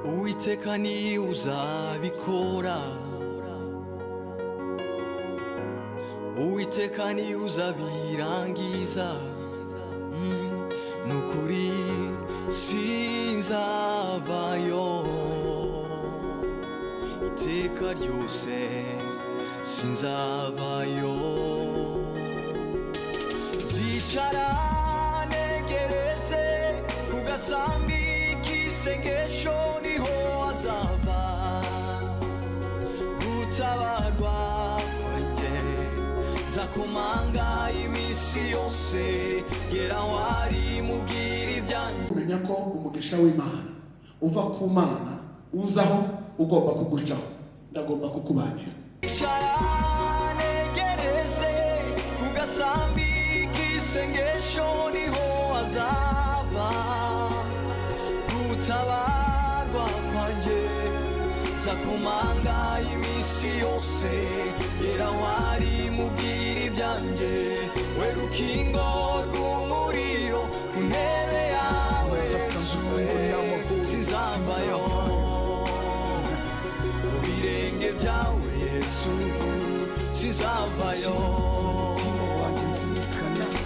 Uwiteka ni uzabikora, Uwiteka ni uzabirangiza. Nukuri sinzavayo iteka ryose, sinzavayo. Zicara negereze ku gasambi k'isengesho, niho azava gutabarwa kwanjye. Nzakomanga iminsi yose, gera wari mubwira ibyanjye. Kumenya ko umugisha w'Imana uva ku Mana uzaho ugomba kugucaho, ndagomba kukubanira. Negereze ku gasambi k'isengesho, niho azava gutabarwa kwanjye. Nzakomanga iminsi yose, gera wari mubwira ibyanjye. We rukingo rw'umuriro ku ntebe yawe Yesu, sinzavayo mu birenge byawe Yesu, sinzavayo.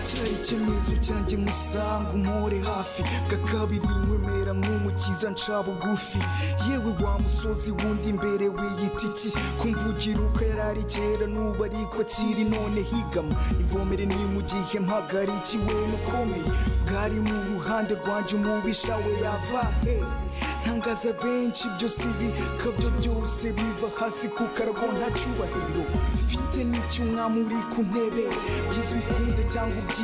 Cyari icyemezo cyanjye nkusanga umpore hafi, bwa kabiri nkwemera nk'umukiza nca bugufi. Yewe wa musozi wundi imbere wiyita iki? Kumvugira uko yarari kera n'ubu ariko akiri none higama. Ivomere ni mu gihe mpagarikiwe n'ukomeye, bwari mu ruhande rwanjye umubisha we yava he. Ntangaza benshi byose bikabyo byose biva hasi ku karago nta cyubahiro. Mfite n'icyo umwami uri ku ntebe, byiza ukunde cyangwa ubyize.